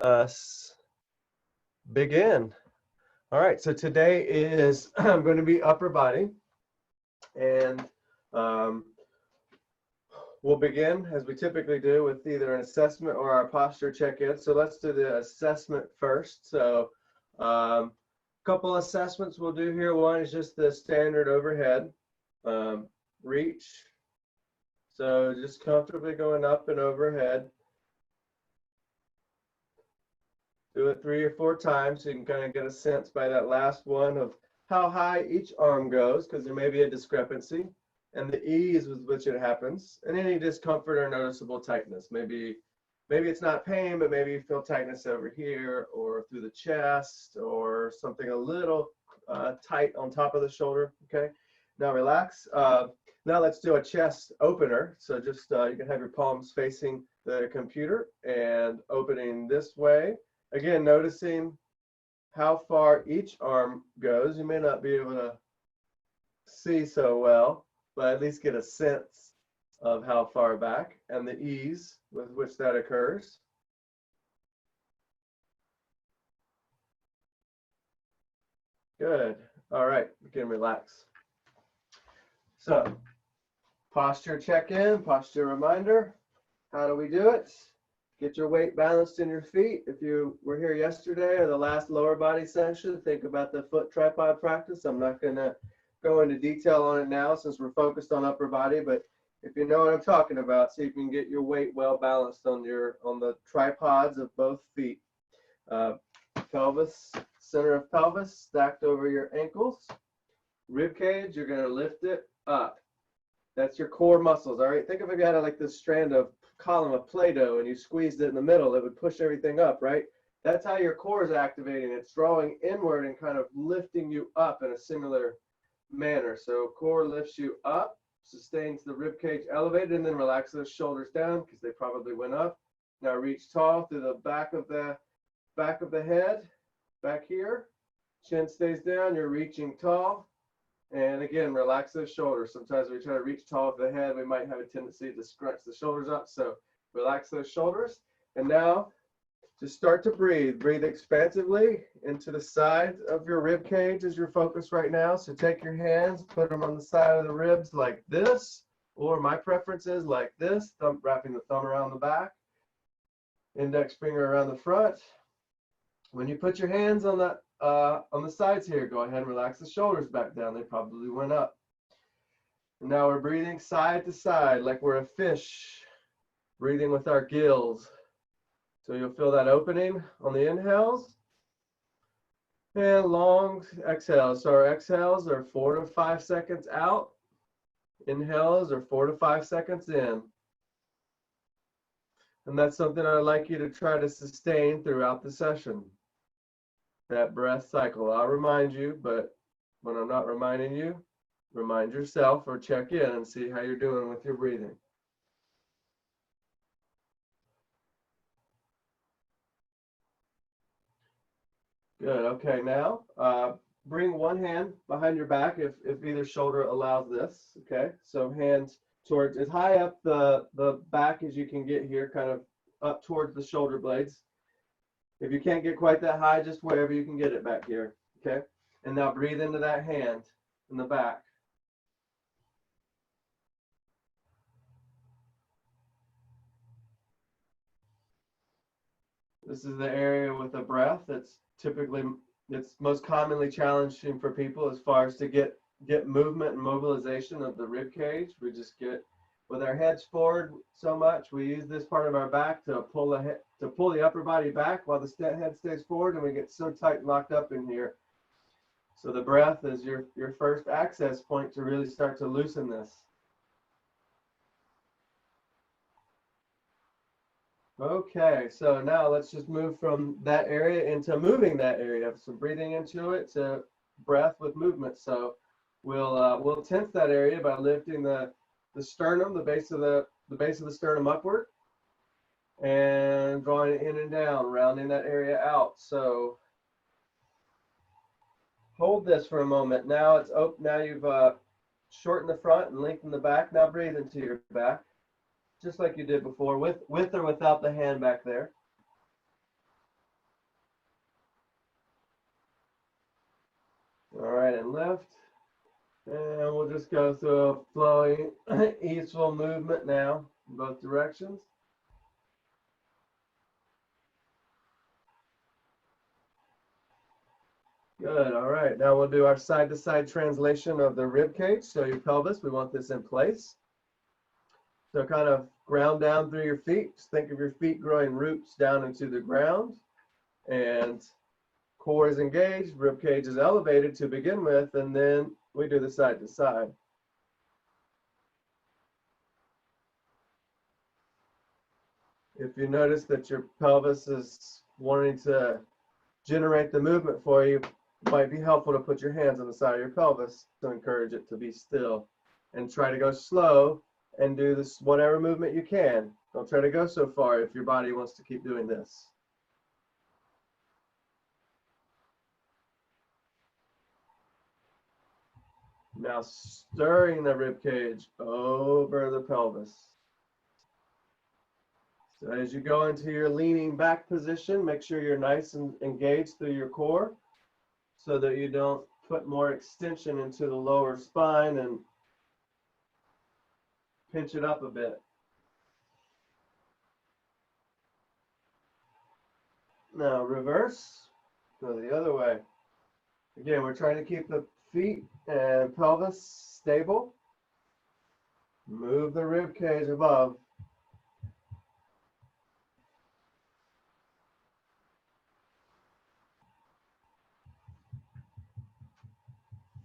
us begin. All right, so today is going to be upper body, and we'll begin as we typically do with either an assessment or our posture check-in. So let's do the assessment first. So a couple assessments we'll do here. One is just the standard overhead reach. So just comfortably going up and overhead. Do it 3 or 4 times so you can kind of get a sense by that last one of how high each arm goes, because there may be a discrepancy, and the ease with which it happens, and any discomfort or noticeable tightness. Maybe it's not pain, but maybe you feel tightness over here or through the chest or something a little tight on top of the shoulder. Okay, now relax. Now let's do a chest opener. So just you can have your palms facing the computer and opening this way. Again, noticing how far each arm goes. You may not be able to see so well, but at least get a sense of how far back and the ease with which that occurs. Good. All right, you can relax. So, posture check-in, posture reminder. How do we do it? Get your weight balanced in your feet. If you were here yesterday or the last lower body session, think about the foot tripod practice. I'm not going to go into detail on it now since we're focused on upper body, but if you know what I'm talking about, so you can get your weight well balanced on the tripods of both feet. Pelvis, center of pelvis stacked over your ankles. Rib cage, you're going to lift it up. That's your core muscles. All right, think of if you had like this strand of column of Play-Doh and you squeezed it in the middle, it would push everything up, right? That's how your core is activating. It's drawing inward and kind of lifting you up in a similar manner. So core lifts you up, sustains the rib cage elevated, and then relax those shoulders down because they probably went up. Now reach tall through the back of the head, back here. Chin stays down, you're reaching tall. And again, relax those shoulders. Sometimes when we try to reach tall with the head, we might have a tendency to scrunch the shoulders up. So relax those shoulders. And now just start to breathe. Breathe expansively into the sides of your rib cage as your focus right now. So take your hands, put them on the side of the ribs like this, or my preference is like this, wrapping the thumb around the back, index finger around the front. When you put your hands on that on the sides here, go ahead and relax the shoulders back down. They probably went up. And now we're breathing side to side like we're a fish, breathing with our gills. So you'll feel that opening on the inhales and long exhales. So our exhales are 4 to 5 seconds out. Inhales are 4 to 5 seconds in. And that's something I'd like you to try to sustain throughout the session. That breath cycle. I'll remind you, but when I'm not reminding you, remind yourself or check in and see how you're doing with your breathing. Good. Okay, now bring one hand behind your back if either shoulder allows this. Okay, so hands towards as high up the back as you can get here, kind of up towards the shoulder blades. If you can't get quite that high, just wherever you can get it back here, okay? And now breathe into that hand in the back. This is the area with the breath that's most commonly challenging for people as far as to get movement and mobilization of the rib cage. We just get with our heads forward so much. We use this part of our back to pull the upper body back while the head stays forward, and we get so tight and locked up in here. So the breath is your first access point to really start to loosen this. Okay, so now let's just move from that area into moving that area. So breathing into it to breath with movement. So we'll tense that area by lifting the sternum, the base of the sternum upward, and drawing it in and down, rounding that area out. So hold this for a moment. Now it's open. Now you've shortened the front and lengthened the back. Now breathe into your back, just like you did before, with or without the hand back there. ahead and lift. And we'll just go through a flowing, easeful movement now in both directions. Good, all right. Now we'll do our side-to-side translation of the rib cage. So your pelvis, we want this in place. So kind of ground down through your feet. Just think of your feet growing roots down into the ground. And core is engaged, rib cage is elevated to begin with, and then we do the side-to-side. If you notice that your pelvis is wanting to generate the movement for you, it might be helpful to put your hands on the side of your pelvis to encourage it to be still. And try to go slow and do this whatever movement you can. Don't try to go so far if your body wants to keep doing this. Now stirring the rib cage over the pelvis. So as you go into your leaning back position, make sure you're nice and engaged through your core so that you don't put more extension into the lower spine and pinch it up a bit. Now reverse, go the other way. Again, we're trying to keep the feet and pelvis stable. Move the rib cage above.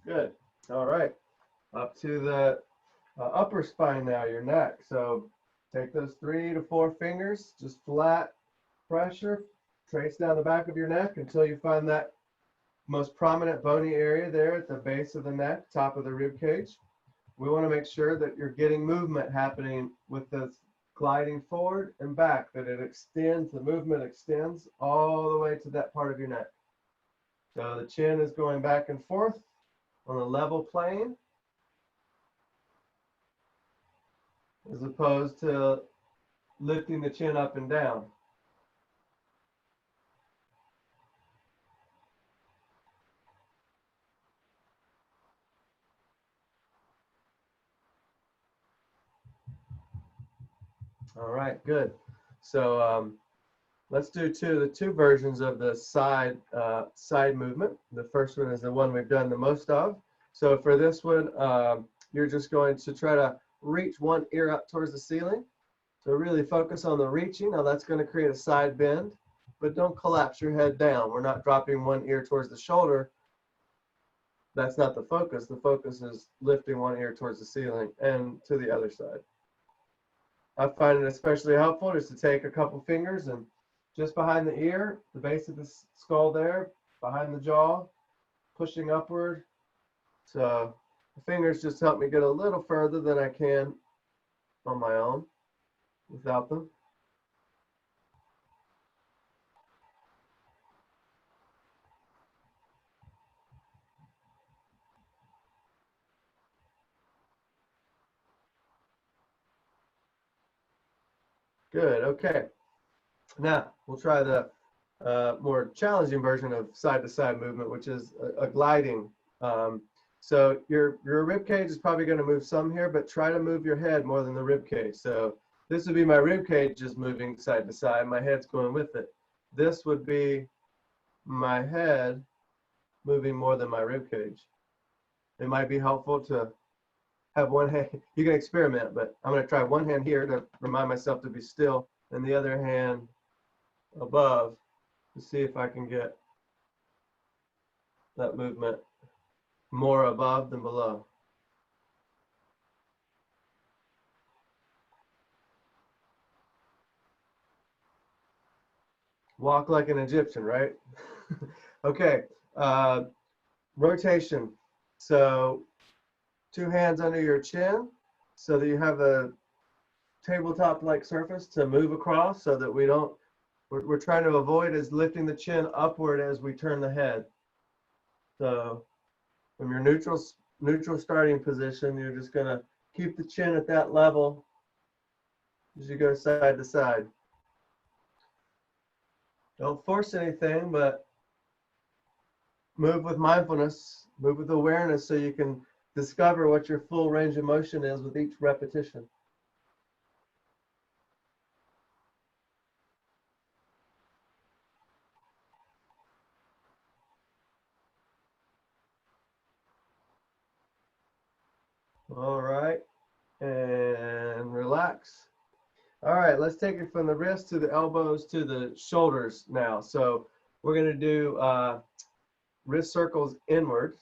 Good. All right. Up to the upper spine now, your neck. So take those 3 to 4 fingers, just flat pressure, trace down the back of your neck until you find that most prominent bony area there at the base of the neck, top of the rib cage. We want to make sure that you're getting movement happening with this gliding forward and back, that it extends, the movement extends all the way to that part of your neck. So the chin is going back and forth on a level plane, as opposed to lifting the chin up and down. All right, good. So let's do the two versions of the side movement. The first one is the one we've done the most of. So for this one, you're just going to try to reach one ear up towards the ceiling. So really focus on the reaching. Now that's going to create a side bend, but don't collapse your head down. We're not dropping one ear towards the shoulder. That's not the focus. The focus is lifting one ear towards the ceiling and to the other side. I find it especially helpful just to take a couple fingers and just behind the ear, the base of the skull there, behind the jaw, pushing upward. So the fingers just help me get a little further than I can on my own without them. Good, okay. Now we'll try the more challenging version of side-to-side movement, which is a gliding. So your rib cage is probably going to move some here, but try to move your head more than the rib cage. So this would be my rib cage just moving side to side. My head's going with it. This would be my head moving more than my rib cage. It might be helpful to have one hand. You can experiment, but I'm going to try one hand here to remind myself to be still, and the other hand above to see if I can get that movement more above than below. Walk like an Egyptian, right? Okay, rotation. So 2 hands under your chin so that you have a tabletop-like surface to move across, so that we're trying to avoid is lifting the chin upward as we turn the head. So from your neutral starting position, you're just going to keep the chin at that level as you go side to side. Don't force anything, but move with mindfulness, move with awareness so you can discover what your full range of motion is with each repetition. All right, and relax. All right, let's take it from the wrist to the elbows to the shoulders now. So we're going to do wrist circles inward.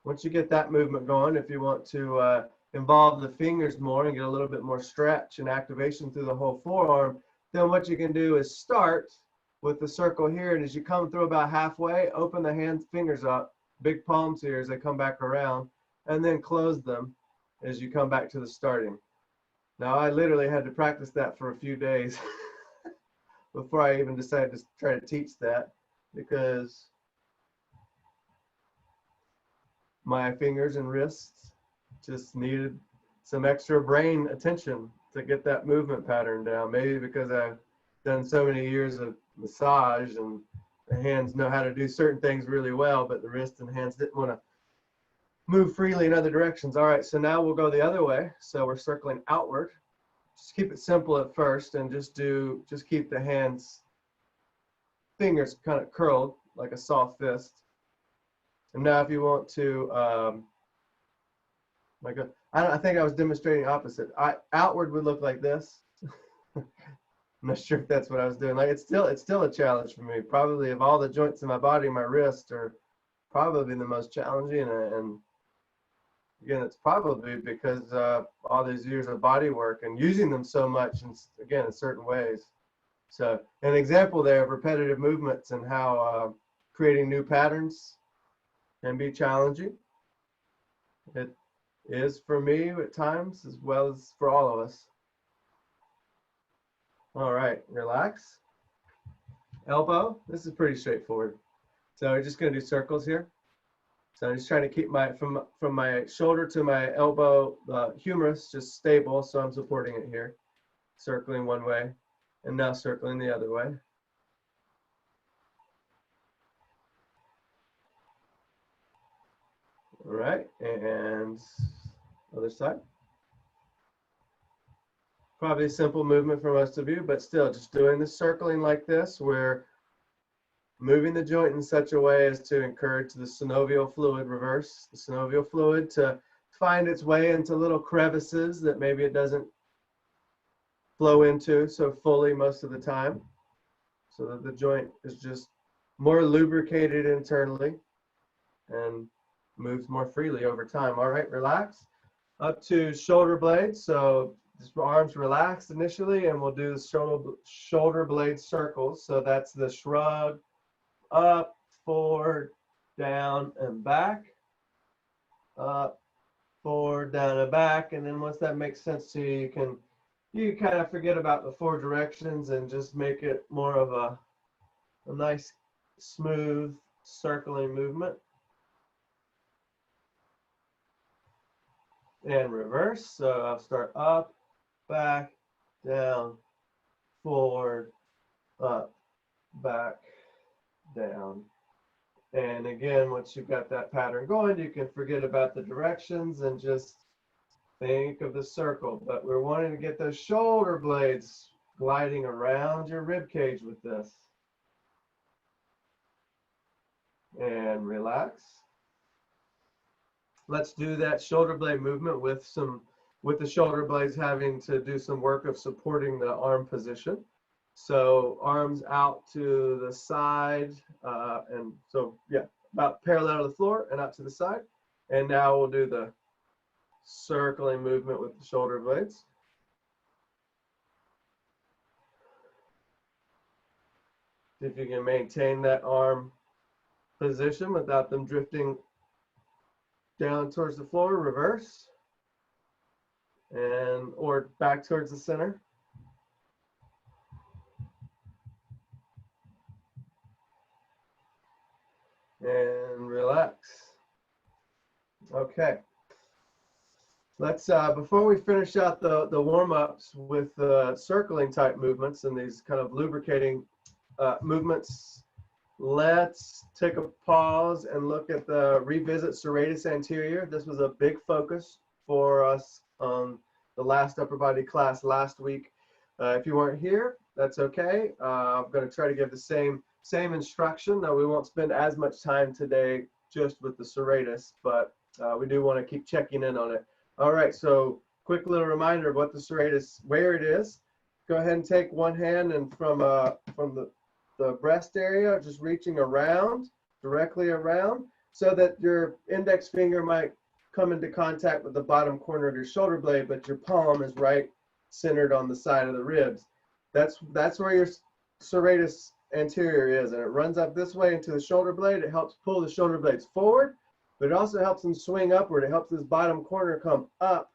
Once you get that movement going, if you want to involve the fingers more and get a little bit more stretch and activation through the whole forearm, then what you can do is start with the circle here, and as you come through about halfway, open the hand fingers up, big palms here as they come back around, and then close them as you come back to the starting. Now, I literally had to practice that for a few days before I even decided to try to teach that, because my fingers and wrists just needed some extra brain attention to get that movement pattern down. Maybe because I've done so many years of massage and the hands know how to do certain things really well, but the wrists and hands didn't want to move freely in other directions. All right, so now we'll go the other way. So we're circling outward. Just keep it simple at first and just keep the hands, fingers kind of curled like a soft fist. And now if you want to, I think I was demonstrating opposite. Outward would look like this. I'm not sure if that's what I was doing. Like it's still a challenge for me. Probably of all the joints in my body, my wrists are probably the most challenging. And again, it's probably because all these years of body work and using them so much, and again, in certain ways. So an example there of repetitive movements and how creating new patterns can be challenging. It is for me at times as well as for all of us. All right, relax. Elbow, this is pretty straightforward. So we're just gonna do circles here. So I'm just trying to keep my, from my shoulder to my elbow, humerus just stable, so I'm supporting it here. Circling one way, and now circling the other way. All right, and other side. Probably a simple movement for most of you, but still just doing the circling like this, where moving the joint in such a way as to encourage the synovial fluid, reverse the synovial fluid to find its way into little crevices that maybe it doesn't flow into so fully most of the time, so that the joint is just more lubricated internally and moves more freely over time. All right, relax. Up to shoulder blades. So just arms relaxed initially, and we'll do the shoulder blade circles. So that's the shrug, up, forward, down, and back. Up, forward, down, and back. And then once that makes sense to you, you kind of forget about the four directions and just make it more of a nice, smooth, circling movement. And reverse. So I'll start up, back, down, forward, up, back, down. And again, once you've got that pattern going, you can forget about the directions and just think of the circle. But we're wanting to get those shoulder blades gliding around your rib cage with this. And relax. Let's do that shoulder blade movement with the shoulder blades having to do some work of supporting the arm position. So arms out to the side, and so yeah, about parallel to the floor and out to the side. And now we'll do the circling movement with the shoulder blades. See if you can maintain that arm position without them drifting down towards the floor, reverse, and or back towards the center. And relax. Okay. Let's before we finish out the warm-ups with circling type movements and these kind of lubricating movements. Let's take a pause and look at the revisit serratus anterior. This was a big focus for us on the last upper body class last week. If you weren't here, that's okay. I'm going to try to give the same instruction. We won't spend as much time today just with the serratus, but we do want to keep checking in on it. All right, so quick little reminder of what the serratus, where it is. Go ahead and take one hand and from the breast area, just reaching around, directly around, so that your index finger might come into contact with the bottom corner of your shoulder blade, but your palm is right centered on the side of the ribs. That's where your serratus anterior is, and it runs up this way into the shoulder blade. It helps pull the shoulder blades forward, but it also helps them swing upward. It helps this bottom corner come up,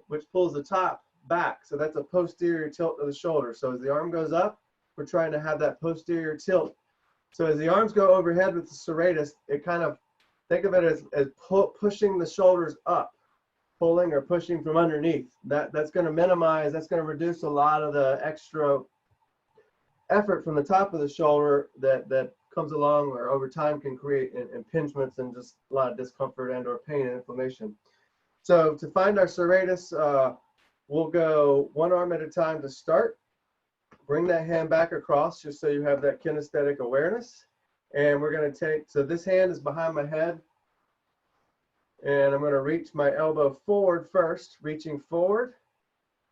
which pulls the top back. So that's a posterior tilt of the shoulder. So as the arm goes up, we're trying to have that posterior tilt. So as the arms go overhead with the serratus, it kind of, think of it as pushing the shoulders up, pulling or pushing from underneath. That's going to minimize, that's going to reduce a lot of the extra effort from the top of the shoulder that comes along or over time can create impingements and just a lot of discomfort and or pain and inflammation. So to find our serratus, we'll go one arm at a time to start. Bring that hand back across just so you have that kinesthetic awareness. And we're going to take, so this hand is behind my head. And I'm going to reach my elbow forward first, reaching forward.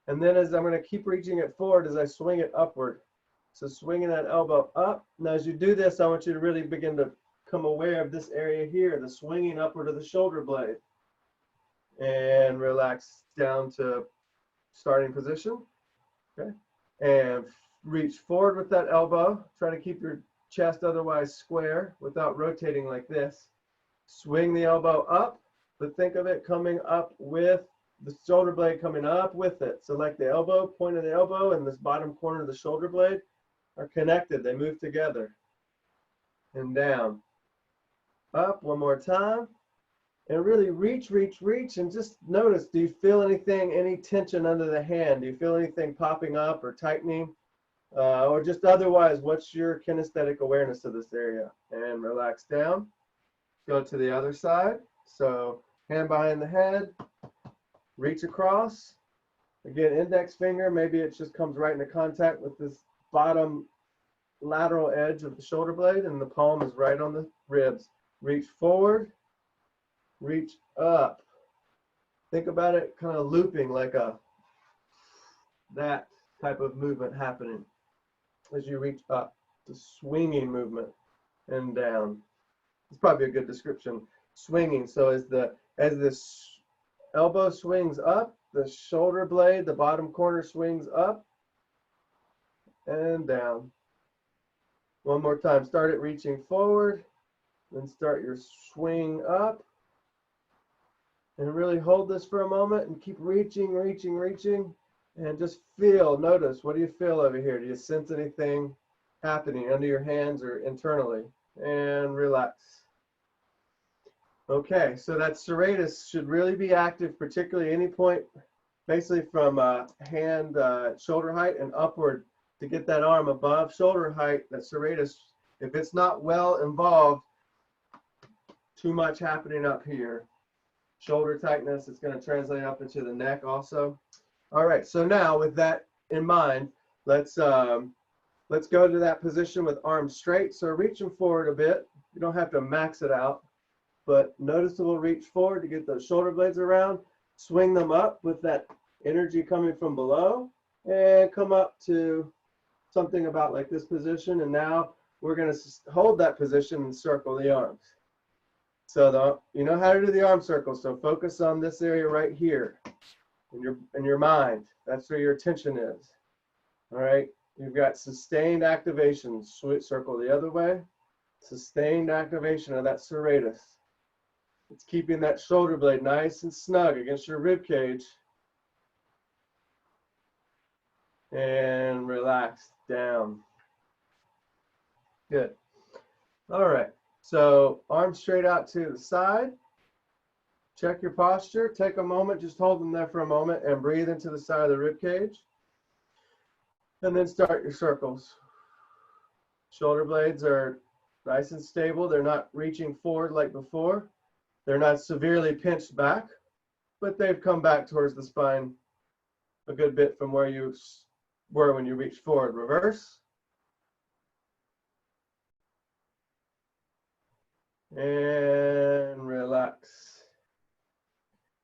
And then as I'm going to keep reaching it forward as I swing it upward. So swinging that elbow up. Now as you do this, I want you to really begin to become aware of this area here, the swinging upward of the shoulder blade. And relax down to starting position. Okay. And reach forward with that elbow. Try to keep your chest otherwise square without rotating like this. Swing the elbow up, but think of it coming up with the shoulder blade coming up with it. So like the elbow, point of the elbow and this bottom corner of the shoulder blade are connected. They move together. And down. Up one more time. And really reach, reach, reach, and just notice, do you feel anything, any tension under the hand? Do you feel anything popping up or tightening? Or just otherwise, what's your kinesthetic awareness of this area? And relax down. Go to the other side. So hand behind the head, reach across. Again, index finger, maybe it just comes right into contact with this bottom lateral edge of the shoulder blade, and the palm is right on the ribs. Reach forward. Reach up. Think about it kind of looping like that type of movement happening as you reach up. The swinging movement and down. It's probably a good description. Swinging. So as this elbow swings up, the shoulder blade, the bottom corner swings up and down. One more time. Start it reaching forward, then start your swing up. And really hold this for a moment and keep reaching, reaching, reaching. And just feel, notice, what do you feel over here? Do you sense anything happening under your hands or internally? And relax. Okay, so that serratus should really be active, particularly any point, basically from hand, shoulder height and upward to get that arm above shoulder height, that serratus. If it's not well involved, too much happening up here. Shoulder tightness, it's going to translate up into the neck also. All right, so now with that in mind, let's go to that position with arms straight. So reach them forward a bit. You don't have to max it out, but noticeable reach forward to get those shoulder blades around. Swing them up with that energy coming from below and come up to something about like this position. And now we're going to hold that position and circle the arms. So you know how to do the arm circle, so focus on this area right here in your mind. That's where your attention is. All right, you've got sustained activation. Switch circle the other way. Sustained activation of that serratus. It's keeping that shoulder blade nice and snug against your rib cage. And relax down. Good. All right. So arms straight out to the side. Check your posture. Take a moment, just hold them there for a moment and breathe into the side of the rib cage. And then start your circles. Shoulder blades are nice and stable. They're not reaching forward like before. They're not severely pinched back, but they've come back towards the spine a good bit from where you were when you reached forward. Reverse. And relax.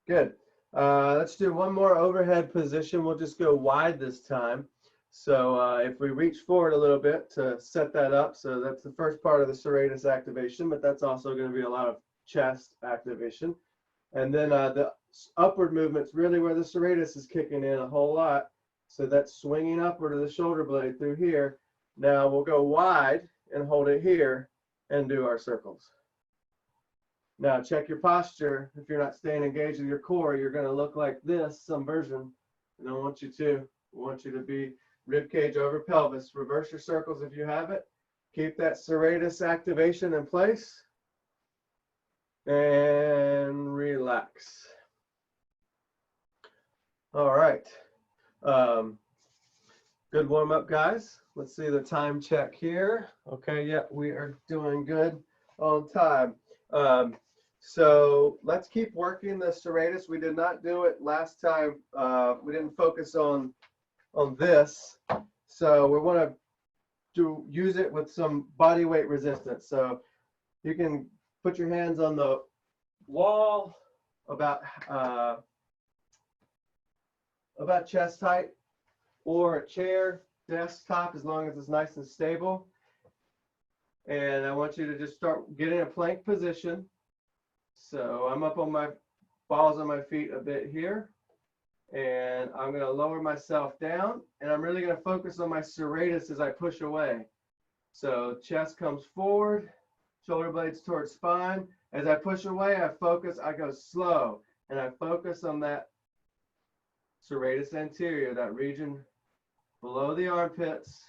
Good. Let's do one more overhead position. We'll just go wide this time. So if we reach forward a little bit to set that up, so that's the first part of the serratus activation, but that's also going to be a lot of chest activation. And then the upward movement's really where the serratus is kicking in a whole lot. So that's swinging upward of the shoulder blade through here. Now we'll go wide and hold it here and do our circles. Now check your posture. If you're not staying engaged with your core, you're going to look like this, some version. I don't want you to. I want you to be rib cage over pelvis. Reverse your circles if you have it. Keep that serratus activation in place. And relax. All right. Good warm up, guys. Let's see the time check here. Okay, yeah, we are doing good on time. So let's keep working the serratus. We did not do it last time. We didn't focus on this. So we want to use it with some body weight resistance. So you can put your hands on the wall about chest height, or a chair, desktop, as long as it's nice and stable. And I want you to just start getting a plank position. So I'm up on my balls on my feet a bit here, and I'm going to lower myself down, and I'm really going to focus on my serratus as I push away. So chest comes forward, shoulder blades towards spine. As I push away, I focus, I go slow, and I focus on that serratus anterior, that region below the armpits,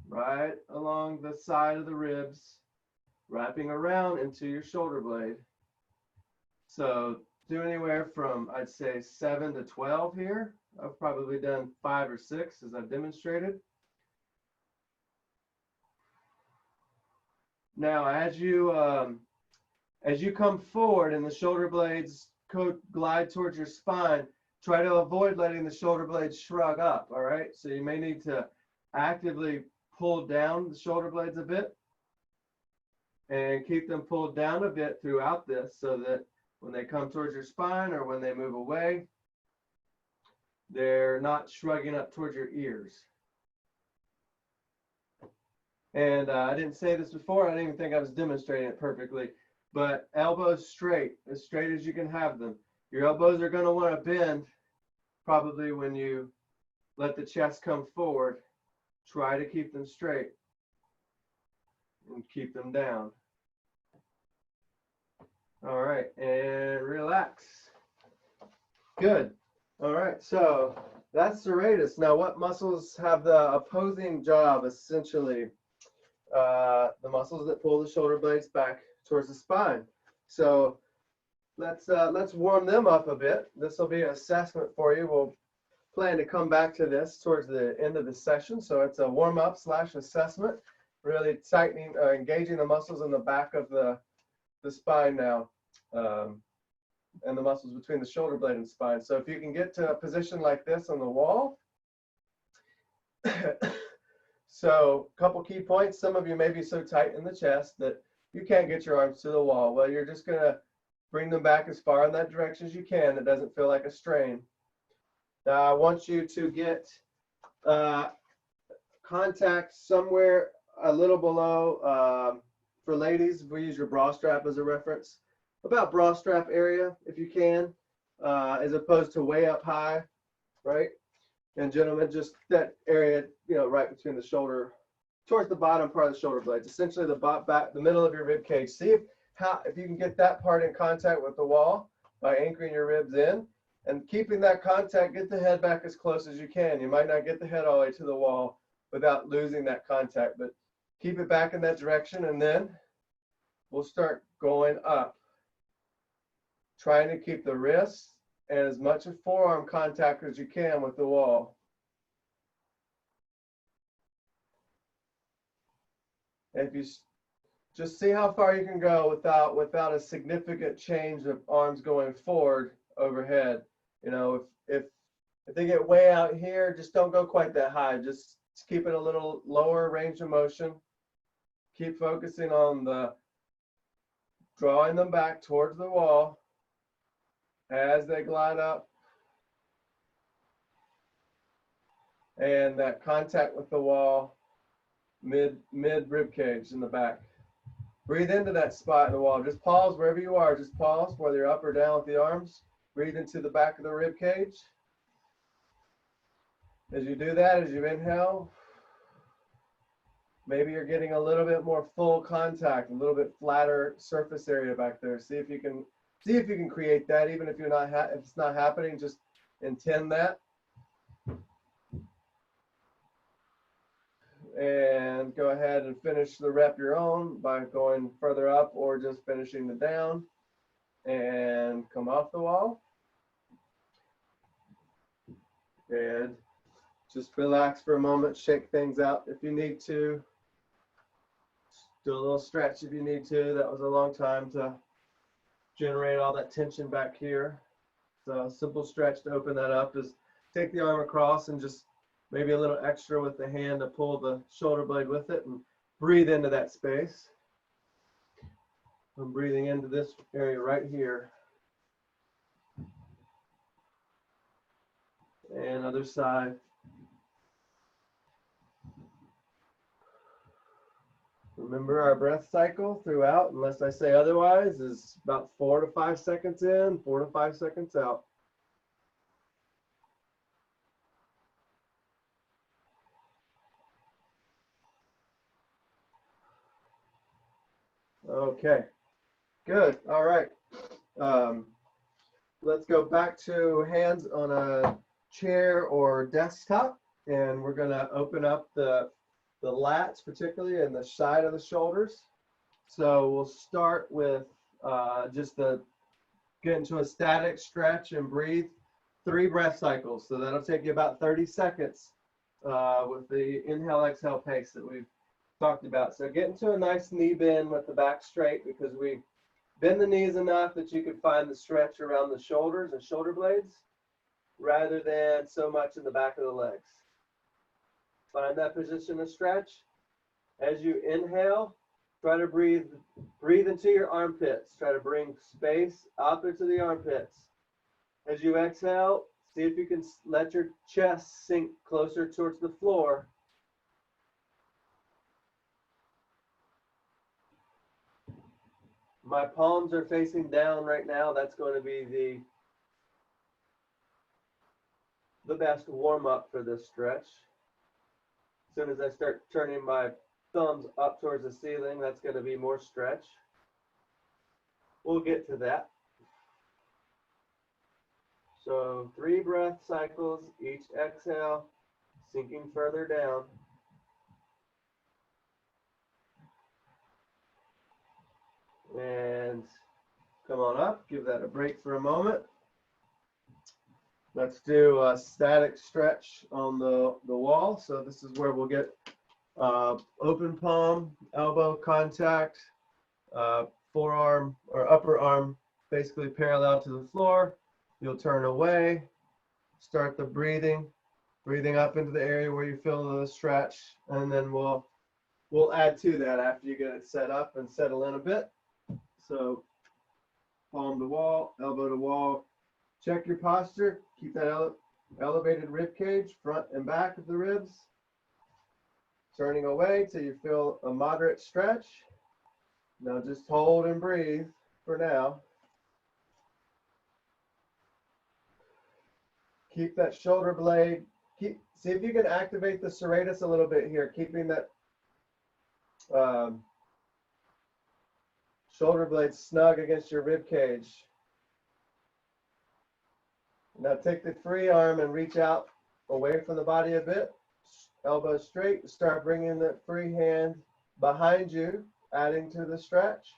right along the side of the ribs, wrapping around into your shoulder blade. So do anywhere from, I'd say, 7 to 12 here. I've probably done 5 or 6 as I've demonstrated. Now, as you come forward and the shoulder blades glide towards your spine, try to avoid letting the shoulder blades shrug up, all right? So you may need to actively pull down the shoulder blades a bit and keep them pulled down a bit throughout this, so that when they come towards your spine or when they move away, they're not shrugging up towards your ears. And I didn't say this before. I didn't even think I was demonstrating it perfectly. But elbows straight as you can have them. Your elbows are going to want to bend probably when you let the chest come forward. Try to keep them straight and keep them down. All right, and relax. Good. All right, so that's serratus. Now, what muscles have the opposing job, essentially? The muscles that pull the shoulder blades back towards the spine. So let's warm them up a bit. This will be an assessment for you. We'll plan to come back to this towards the end of the session. So it's a warm up / assessment, really tightening, engaging the muscles in the back of the spine now, and the muscles between the shoulder blade and spine. So if you can get to a position like this on the wall. So a couple key points. Some of you may be so tight in the chest that you can't get your arms to the wall. Well, you're just going to bring them back as far in that direction as you can. It doesn't feel like a strain. Now, I want you to get contact somewhere a little below, for ladies, if we use your bra strap as a reference, about bra strap area if you can, as opposed to way up high, right? And gentlemen, just that area, right between the shoulder, towards the bottom part of the shoulder blades, essentially the middle of your rib cage. See if you can get that part in contact with the wall by anchoring your ribs in and keeping that contact. Get the head back as close as you can. You might not get the head all the way to the wall without losing that contact, but keep it back in that direction, and then we'll start going up, trying to keep the wrists and as much of forearm contact as you can with the wall. And if you just see how far you can go without a significant change of arms going forward overhead. You know, if they get way out here, just don't go quite that high. Just keep it a little lower range of motion. Keep focusing on drawing them back towards the wall as they glide up. And that contact with the wall, mid rib cage in the back. Breathe into that spot in the wall. Just pause wherever you are. Just pause, whether you're up or down with the arms. Breathe into the back of the rib cage. As you do that, as you inhale, maybe you're getting a little bit more full contact, a little bit flatter surface area back there. See if you can create that, even if you're not if it's not happening. Just intend that. And go ahead and finish the rep your own by going further up or just finishing the down. And come off the wall. And just relax for a moment, shake things out if you need to. Do a little stretch if you need to. That was a long time to generate all that tension back here. So a simple stretch to open that up is take the arm across and just maybe a little extra with the hand to pull the shoulder blade with it and breathe into that space. I'm breathing into this area right here. And other side. Remember our breath cycle throughout, unless I say otherwise, is about 4 to 5 seconds in, 4 to 5 seconds out. Okay, good. All right. Let's go back to hands on a chair or desktop, and we're going to open up the lats, particularly in the side of the shoulders. So we'll start with just get into a static stretch and breathe 3 breath cycles. So that'll take you about 30 seconds with the inhale, exhale pace that we've talked about. So get into a nice knee bend with the back straight, because we bend the knees enough that you can find the stretch around the shoulders and shoulder blades rather than so much in the back of the legs. Find that position of stretch. As you inhale, try to breathe into your armpits. Try to bring space out into the armpits. As you exhale, see if you can let your chest sink closer towards the floor. My palms are facing down right now. That's going to be the best warm-up for this stretch. As soon as I start turning my thumbs up towards the ceiling, that's going to be more stretch. We'll get to that. So 3 breath cycles, each exhale, sinking further down. And come on up, give that a break for a moment. Let's do a static stretch on the wall. So this is where we'll get open palm, elbow contact, forearm or upper arm basically parallel to the floor. You'll turn away, start the breathing up into the area where you feel the stretch, and then we'll add to that after you get it set up and settle in a bit. So palm to wall, elbow to wall. Check your posture. Keep that elevated rib cage, front and back of the ribs. Turning away till you feel a moderate stretch. Now just hold and breathe for now. Keep that shoulder blade. See if you can activate the serratus a little bit here, keeping that shoulder blade snug against your rib cage. Now take the free arm and reach out away from the body a bit. Elbow straight. Start bringing that free hand behind you, adding to the stretch.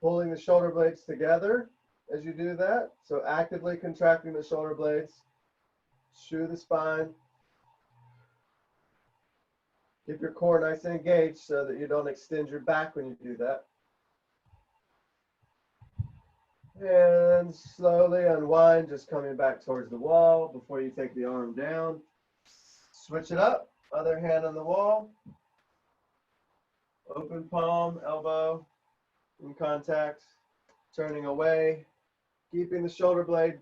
Pulling the shoulder blades together as you do that. So actively contracting the shoulder blades through the spine. Keep your core nice and engaged so that you don't extend your back when you do that. And slowly unwind, just coming back towards the wall before you take the arm down. Switch it up, other hand on the wall. Open palm, elbow in contact, turning away, keeping the shoulder blade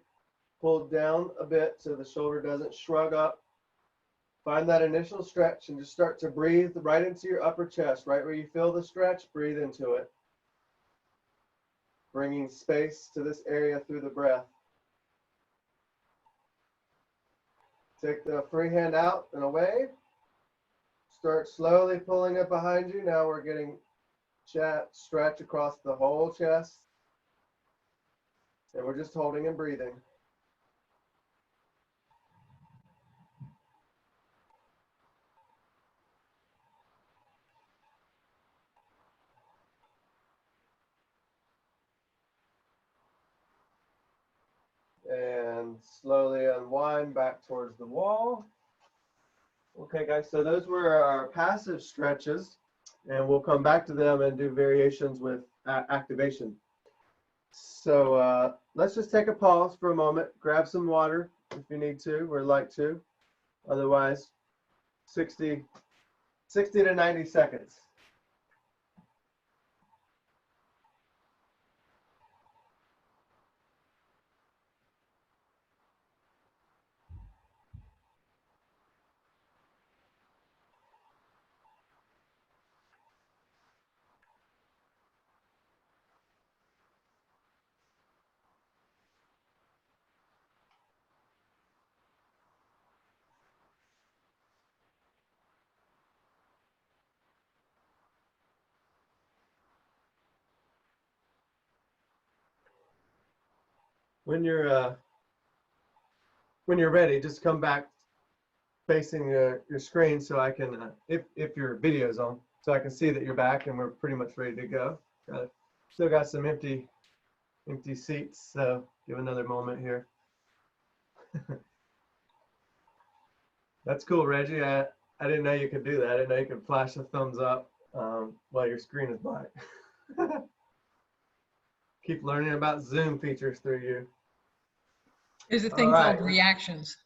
pulled down a bit so the shoulder doesn't shrug up. Find that initial stretch and just start to breathe right into your upper chest, right where you feel the stretch, breathe into it. Bringing space to this area through the breath. Take the free hand out and away. Start slowly pulling it behind you. Now we're getting stretch across the whole chest. And we're just holding and breathing. And slowly unwind back towards the wall. Okay, guys, so those were our passive stretches, and we'll come back to them and do variations with activation. So let's just take a pause for a moment, grab some water if you need to or like to. Otherwise, 60 to 90 seconds. When you're ready, just come back facing your screen so I can, if your video's on, so I can see that you're back and we're pretty much ready to go. Still got some empty seats, so give another moment here. That's cool, Reggie. I didn't know you could do that. I didn't know you could flash a thumbs up while your screen is black. Keep learning about Zoom features through you. There's a thing called reactions.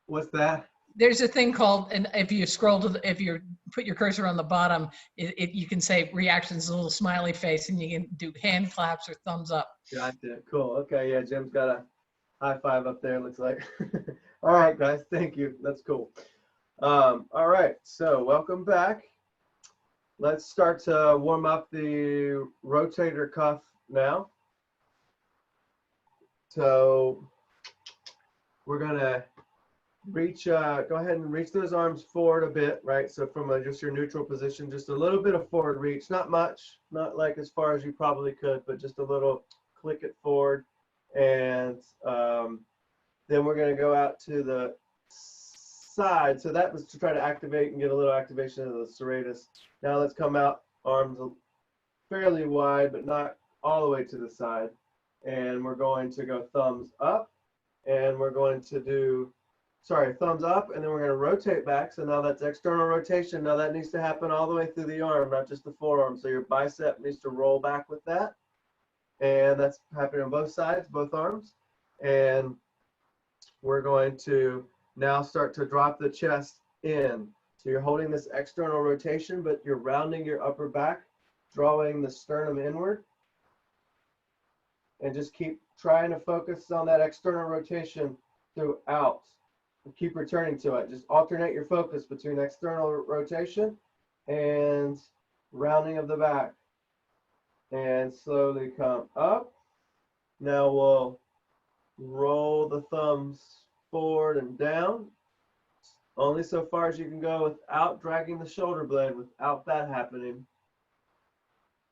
What's that? There's a thing called, and if you scroll to if you put your cursor on the bottom, you can say reactions, a little smiley face, and you can do hand claps or thumbs up. Gotcha. Cool. Okay. Yeah, Jim's got a high five up there, looks like. All right, guys. Thank you. That's cool. All right. So welcome back. Let's start to warm up the rotator cuff now. So we're going to reach, go ahead and reach those arms forward a bit, right? So from just your neutral position, just a little bit of forward reach, not much, not like as far as you probably could, but just a little, click it forward. And then we're going to go out to the side. So that was to try to activate and get a little activation of the serratus. Now let's come out, arms fairly wide, but not all the way to the side. And we're going to go thumbs up, and we're going to do, thumbs up, and then we're going to rotate back. So now that's external rotation. Now that needs to happen all the way through the arm, not just the forearm. So your bicep needs to roll back with that. And that's happening on both sides, both arms. And we're going to now start to drop the chest in. So you're holding this external rotation, but you're rounding your upper back, drawing the sternum inward. And just keep trying to focus on that external rotation throughout. And keep returning to it. Just alternate your focus between external rotation and rounding of the back. And slowly come up. Now we'll roll the thumbs forward and down. Only so far as you can go without dragging the shoulder blade, without that happening.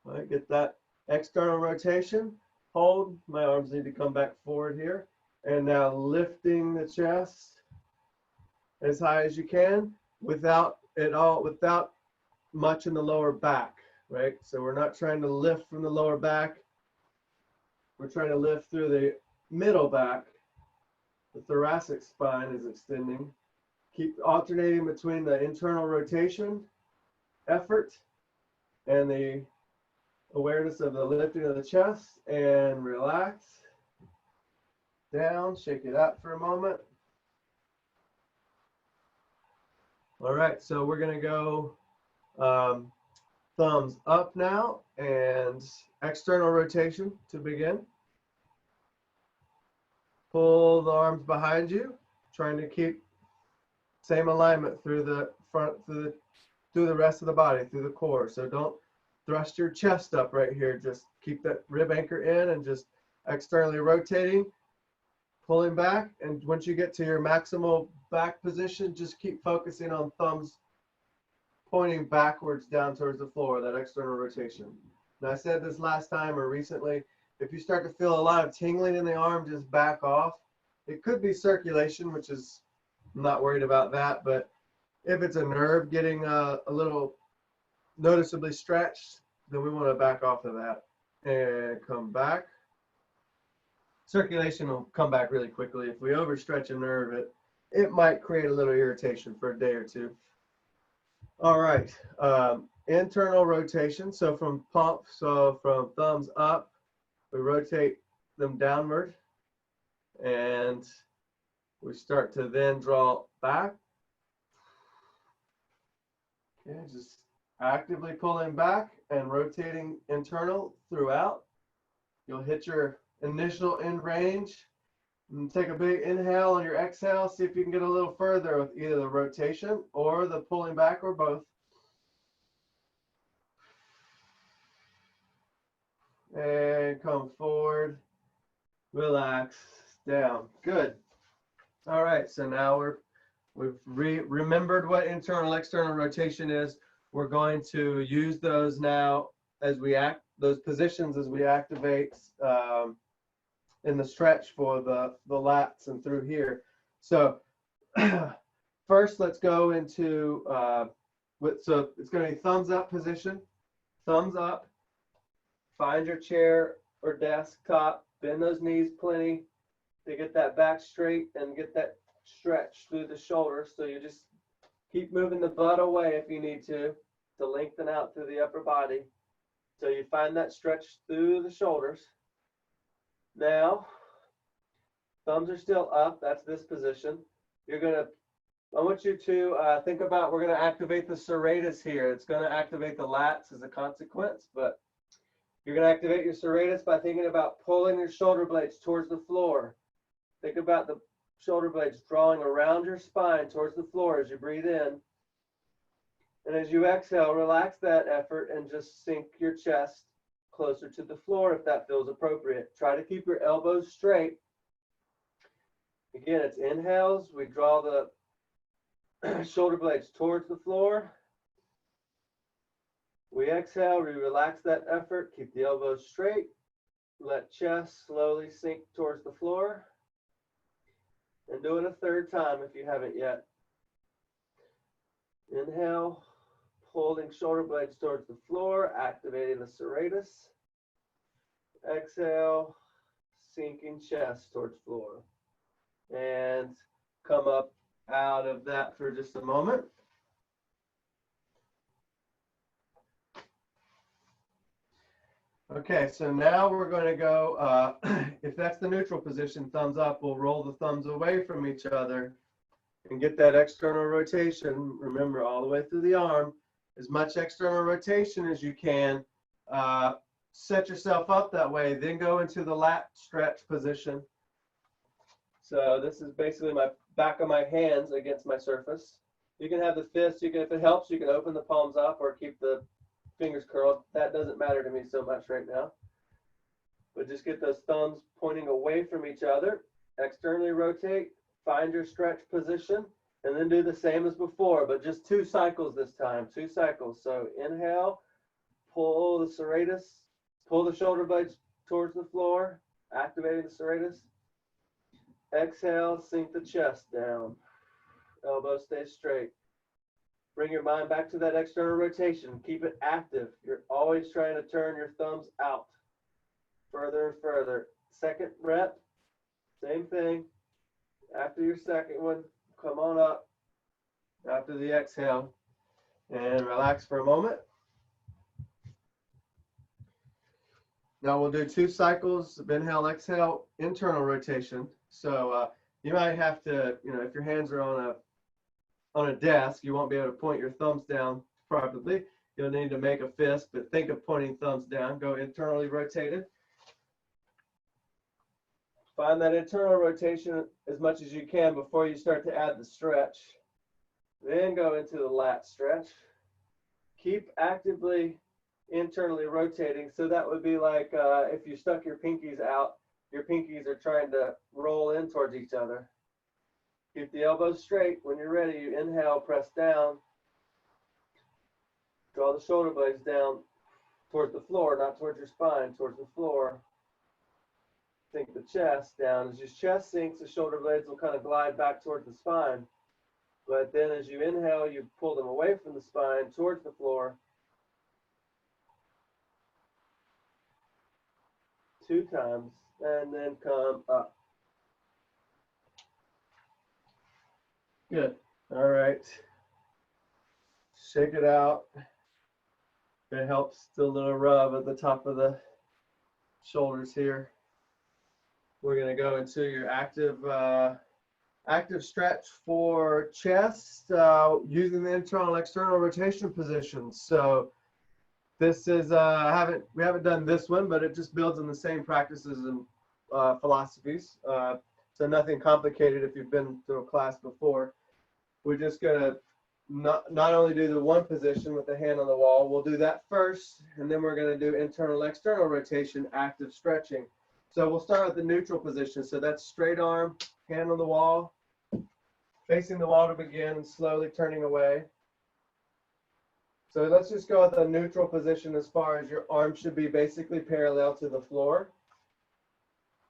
All right, get that external rotation. Hold. My arms need to come back forward here. And now lifting the chest as high as you can without much in the lower back, right? So we're not trying to lift from the lower back. We're trying to lift through the middle back. The thoracic spine is extending. Keep alternating between the internal rotation effort and the awareness of the lifting of the chest, and relax down, shake it out for a moment. All right, so we're gonna go thumbs up now and external rotation to begin. Pull the arms behind you, trying to keep same alignment through the front, through the rest of the body, through the core. So don't thrust your chest up right here. Just keep that rib anchor in and just externally rotating, pulling back. And once you get to your maximal back position, just keep focusing on thumbs pointing backwards down towards the floor, that external rotation. And I said this last time or recently, if you start to feel a lot of tingling in the arm, just back off. It could be circulation, which is, I'm not worried about that, but if it's a nerve getting a little noticeably stretched, then we want to back off of that and come back. Circulation will come back really quickly. If we overstretch a nerve, it might create a little irritation for a day or two. All right, internal rotation. So from pump, so from thumbs up, we rotate them downward, and we start to then draw back. Okay, just actively pulling back and rotating internal throughout. You'll hit your initial end range and take a big inhale on your exhale. See if you can get a little further with either the rotation or the pulling back or both. And come forward, relax, down. Good. All right, so now we've remembered what internal external rotation is. We're going to use those now as we those positions as we activate in the stretch for the lats and through here. So first, let's go into so it's going to be thumbs up position, thumbs up. Find your chair or desk top, bend those knees plenty to get that back straight and get that stretch through the shoulders. So you just keep moving the butt away if you need to lengthen out through the upper body. So you find that stretch through the shoulders. Now, thumbs are still up. That's this position. I want you to think about, we're going to activate the serratus here. It's going to activate the lats as a consequence, but you're going to activate your serratus by thinking about pulling your shoulder blades towards the floor. Think about the shoulder blades drawing around your spine towards the floor as you breathe in. And as you exhale, relax that effort and just sink your chest closer to the floor if that feels appropriate. Try to keep your elbows straight. Again, it's inhales. We draw the shoulder blades towards the floor. We exhale, we relax that effort, keep the elbows straight, let chest slowly sink towards the floor, and do it a third time if you haven't yet. Inhale, holding shoulder blades towards the floor, activating the serratus. Exhale, sinking chest towards floor. And come up out of that for just a moment. Okay, so now we're going to go, if that's the neutral position, thumbs up, we'll roll the thumbs away from each other and get that external rotation. Remember, all the way through the arm, as much external rotation as you can. Set yourself up that way, then go into the lat stretch position. So this is basically my back of my hands against my surface. You can have the fists, if it helps, you can open the palms up or keep the fingers curled. That doesn't matter to me so much right now. But just get those thumbs pointing away from each other. Externally rotate, find your stretch position, and then do the same as before, but just 2 cycles this time, 2 cycles. So inhale, pull the serratus, pull the shoulder blades towards the floor, activating the serratus. Exhale, sink the chest down. Elbows stay straight. Bring your mind back to that external rotation. Keep it active. You're always trying to turn your thumbs out further and further. Second rep, same thing. After your second one, come on up after the exhale. And relax for a moment. Now we'll do 2 cycles of inhale, exhale, internal rotation. So you might have to, if your hands are on a desk, you won't be able to point your thumbs down properly. You'll need to make a fist, but think of pointing thumbs down. Go internally rotated. Find that internal rotation as much as you can before you start to add the stretch. Then go into the lat stretch. Keep actively internally rotating. So that would be like if you stuck your pinkies out, your pinkies are trying to roll in towards each other. Keep the elbows straight. When you're ready, you inhale, press down. Draw the shoulder blades down towards the floor, not towards your spine, towards the floor. Sink the chest down. As your chest sinks, the shoulder blades will kind of glide back towards the spine. But then as you inhale, you pull them away from the spine towards the floor. 2 times, and then come up. Good. All right. Shake it out. It helps the little rub at the top of the shoulders here. We're going to go into your active stretch for chest using the internal external rotation positions. So this is we haven't done this one, but it just builds on the same practices and philosophies. So nothing complicated if you've been to a class before. We're just gonna not only do the one position with the hand on the wall, we'll do that first, and then we're gonna do internal external rotation, active stretching. So we'll start with the neutral position. So that's straight arm, hand on the wall, facing the wall to begin, and slowly turning away. So let's just go with a neutral position as far as your arm should be basically parallel to the floor.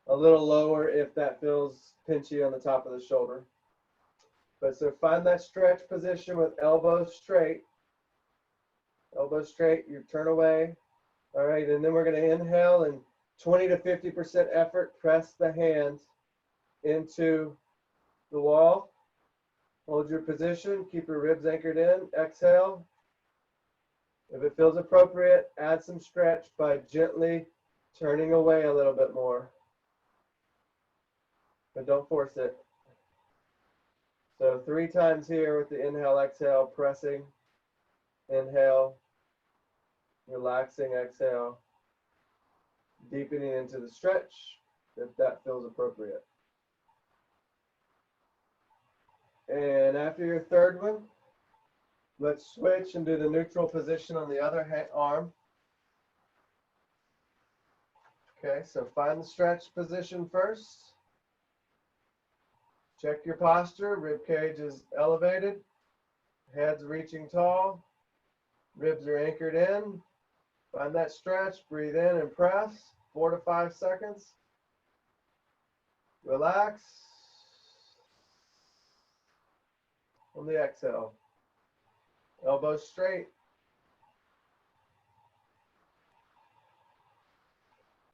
A little lower if that feels pinchy on the top of the shoulder. But so find that stretch position with elbows straight. Elbows straight, you turn away. All right, and then we're going to inhale and 20 to 50% effort, press the hands into the wall. Hold your position, keep your ribs anchored in. Exhale. If it feels appropriate, add some stretch by gently turning away a little bit more. But don't force it. So 3 times here with the inhale, exhale, pressing, inhale, relaxing, exhale, deepening into the stretch if that feels appropriate. And after your third one, let's switch and do the neutral position on the other arm. Okay, so find the stretch position first. Check your posture. Rib cage is elevated. Head's reaching tall. Ribs are anchored in. Find that stretch. Breathe in and press. 4 to 5 seconds. Relax. On the exhale. Elbows straight.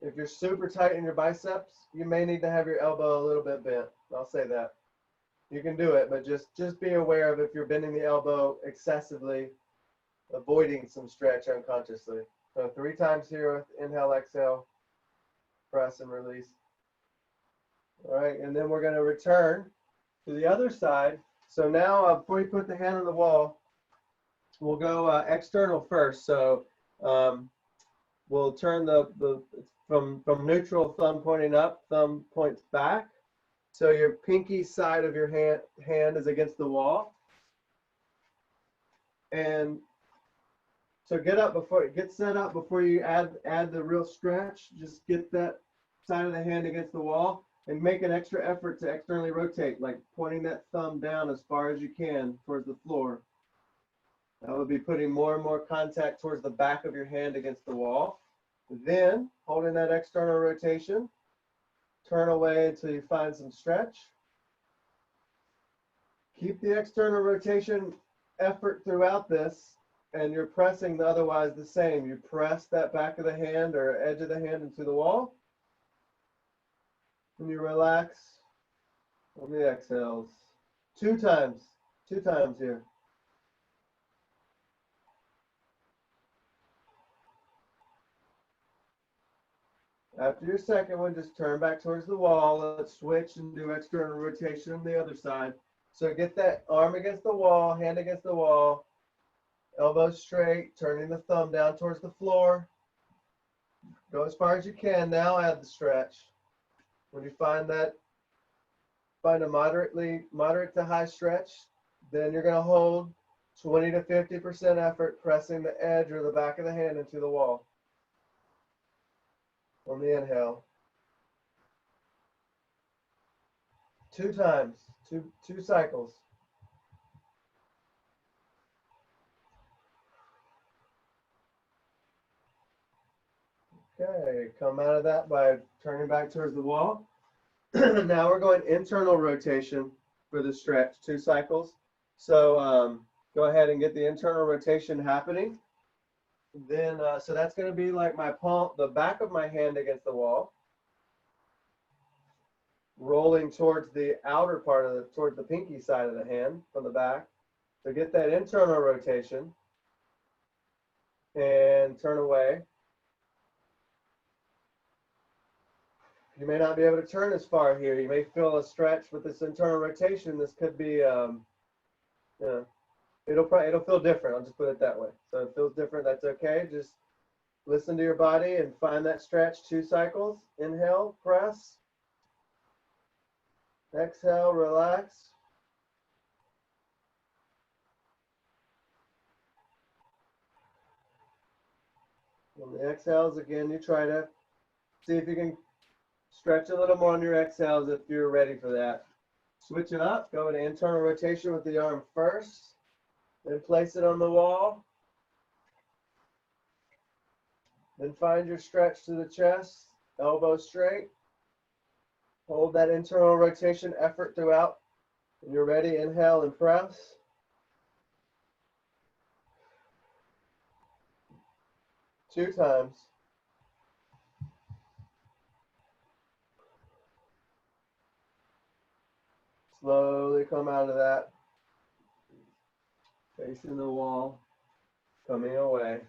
If you're super tight in your biceps, you may need to have your elbow a little bit bent. I'll say that. You can do it, but just be aware of if you're bending the elbow excessively, avoiding some stretch unconsciously. So 3 times here with inhale, exhale, press and release. All right, and then we're going to return to the other side. So now before you put the hand on the wall, we'll go external first. So we'll turn from neutral, thumb pointing up, thumb points back. So your pinky side of your hand is against the wall. And so get set up before you add the real stretch. Just get that side of the hand against the wall and make an extra effort to externally rotate, like pointing that thumb down as far as you can towards the floor. That would be putting more and more contact towards the back of your hand against the wall. Then, holding that external rotation, turn away until you find some stretch. Keep the external rotation effort throughout this, and you're pressing otherwise the same. You press that back of the hand or edge of the hand into the wall, and you relax on the exhales. 2 times here. After your second one, just turn back towards the wall. Let's switch and do external rotation on the other side. So get that arm against the wall, hand against the wall, elbows straight, turning the thumb down towards the floor. Go as far as you can. Now add the stretch. When you find a moderate to high stretch, then you're going to hold 20 to 50% effort, pressing the edge or the back of the hand into the wall. On the inhale. 2 times, two cycles. Okay, come out of that by turning back towards the wall. Now we're going internal rotation for the stretch, 2 cycles. So go ahead and get the internal rotation happening. Then, so that's going to be like my palm, the back of my hand against the wall, rolling towards the outer part of towards the pinky side of the hand from the back. So get that internal rotation and turn away. You may not be able to turn as far here. You may feel a stretch with this internal rotation. This could be, it'll feel different. I'll just put it that way. So it feels different. That's okay. Just listen to your body and find that stretch. 2 cycles. Inhale, press. Exhale, relax. On the exhales, again, you try to see if you can stretch a little more on your exhales if you're ready for that. Switch it up. Go into internal rotation with the arm first. Then place it on the wall. Then find your stretch to the chest, elbow straight. Hold that internal rotation effort throughout. When you're ready, inhale and press. Two times. Slowly come out of that. Facing the wall, coming away.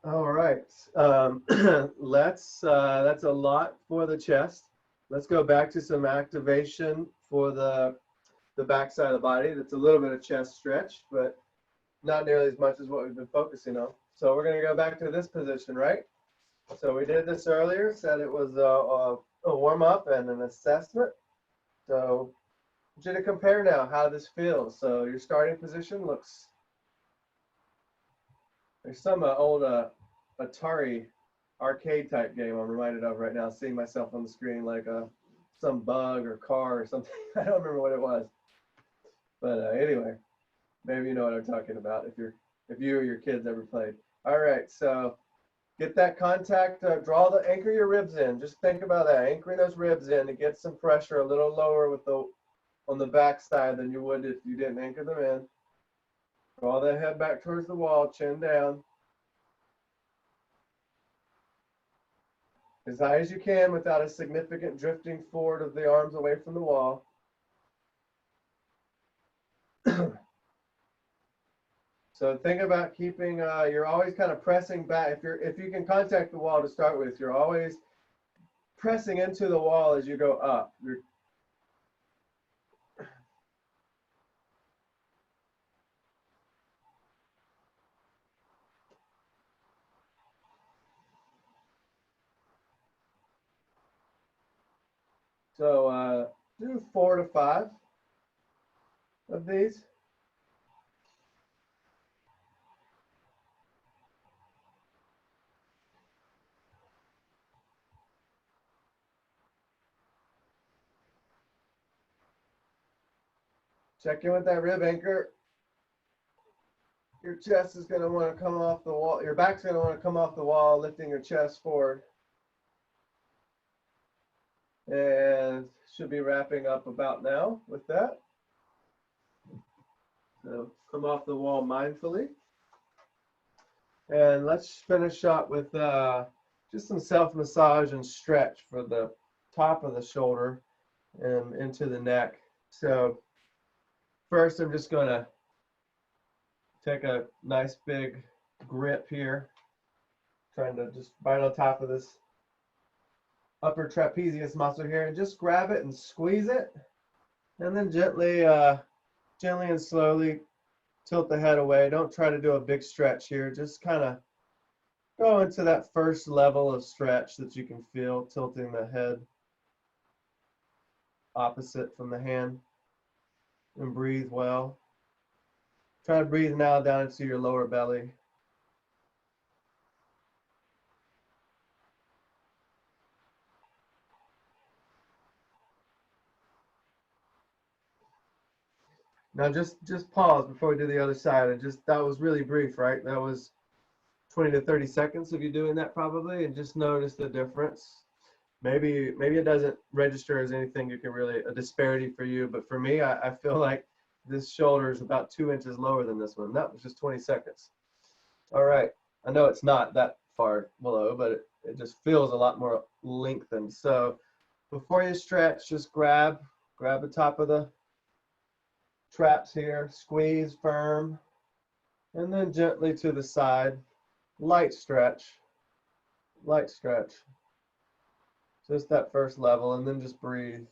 All right, that's a lot for the chest. Let's go back to some activation for the back side of the body. That's a little bit of chest stretch, but not nearly as much as what we've been focusing on. So we're going to go back to this position, right? So we did this earlier, said it was a warm-up and an assessment. So I want you to compare now how this feels. So your starting position looks, there's some old Atari arcade type game I'm reminded of right now, seeing myself on the screen like some bug or car or something. I don't remember what it was. But anyway, maybe you know what I'm talking about if you or your kids ever played. All right, so get that contact, anchor your ribs in. Just think about that, anchoring those ribs in to get some pressure a little lower on the back side than you would if you didn't anchor them in. Draw that head back towards the wall, chin down. As high as you can without a significant drifting forward of the arms away from the wall. So think about keeping, you're always kind of pressing back. If you can contact the wall to start with, you're always pressing into the wall as you go up. So do 4 to 5 of these. Check in with that rib anchor. Your chest is going to want to come off the wall. Your back's going to want to come off the wall, lifting your chest forward. And should be wrapping up about now with that. So come off the wall mindfully. And let's finish up with just some self-massage and stretch for the top of the shoulder and into the neck. So first, I'm just going to take a nice big grip here. Trying to just bite on top of this upper trapezius muscle here, and just grab it and squeeze it, and then gently and slowly tilt the head away. Don't try to do a big stretch here. Just kind of go into that first level of stretch that you can feel, tilting the head opposite from the hand, and breathe well. Try to breathe now down into your lower belly. Now just pause before we do the other side, and just, that was really brief, right? That was 20 to 30 seconds of you doing that probably, and just notice the difference. Maybe it doesn't register as anything you can really, a disparity for you, but for me, I feel like this shoulder is about 2 inches lower than this one. That was just 20 seconds. All right, I know it's not that far below, but it just feels a lot more lengthened. So before you stretch, just grab the top of the traps here, squeeze firm, and then gently to the side, light stretch, just that first level, and then just breathe.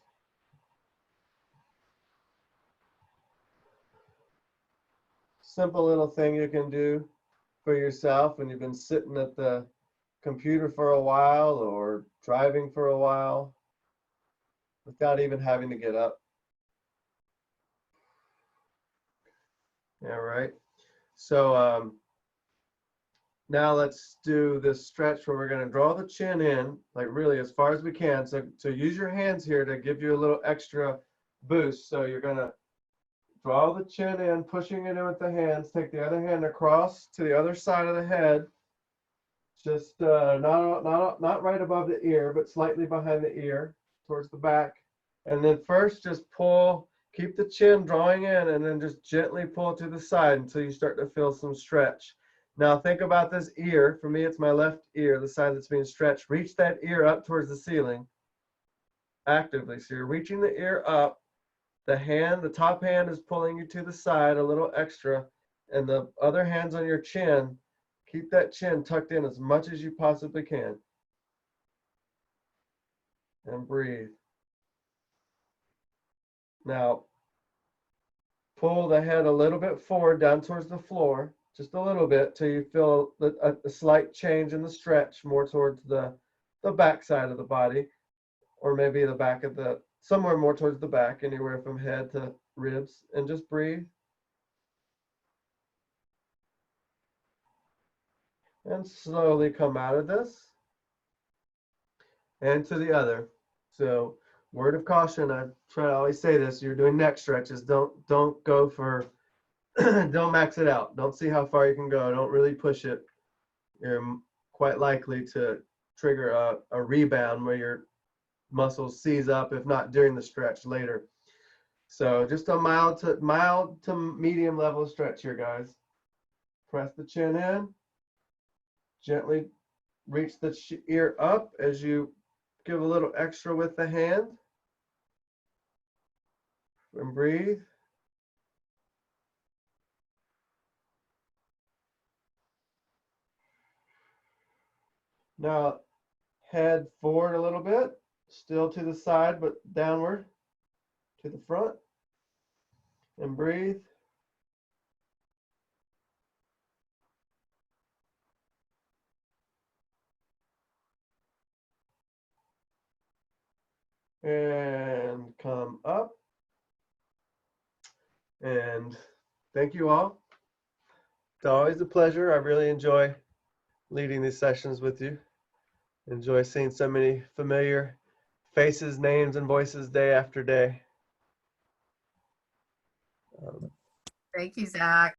Simple little thing you can do for yourself when you've been sitting at the computer for a while or driving for a while without even having to get up. All right, so now let's do this stretch where we're going to draw the chin in, like really as far as we can. So use your hands here to give you a little extra boost. So you're going to draw the chin in, pushing it in with the hands. Take the other hand across to the other side of the head. Just not right above the ear, but slightly behind the ear, towards the back. And then first just pull. Keep the chin drawing in, and then just gently pull to the side until you start to feel some stretch. Now think about this ear. For me, it's my left ear, the side that's being stretched. Reach that ear up towards the ceiling actively. So you're reaching the ear up. The top hand is pulling you to the side a little extra, and the other hand's on your chin. Keep that chin tucked in as much as you possibly can. And breathe. Now, pull the head a little bit forward down towards the floor, just a little bit, till you feel a slight change in the stretch, more towards the back side of the body, or maybe the back of somewhere more towards the back, anywhere from head to ribs, and just breathe. And slowly come out of this and to the other. So, word of caution, I try to always say this, you're doing neck stretches, don't go for, don't max it out. Don't see how far you can go. Don't really push it. You're quite likely to trigger a rebound where your muscles seize up, if not during the stretch, later. So just a mild to medium level stretch here, guys. Press the chin in. Gently reach the ear up as you give a little extra with the hand. And breathe. Now head forward a little bit, still to the side, but downward to the front. And breathe. And come up. And thank you all. It's always a pleasure. I really enjoy leading these sessions with you. Enjoy seeing so many familiar faces, names, and voices day after day. Thank you, Zach.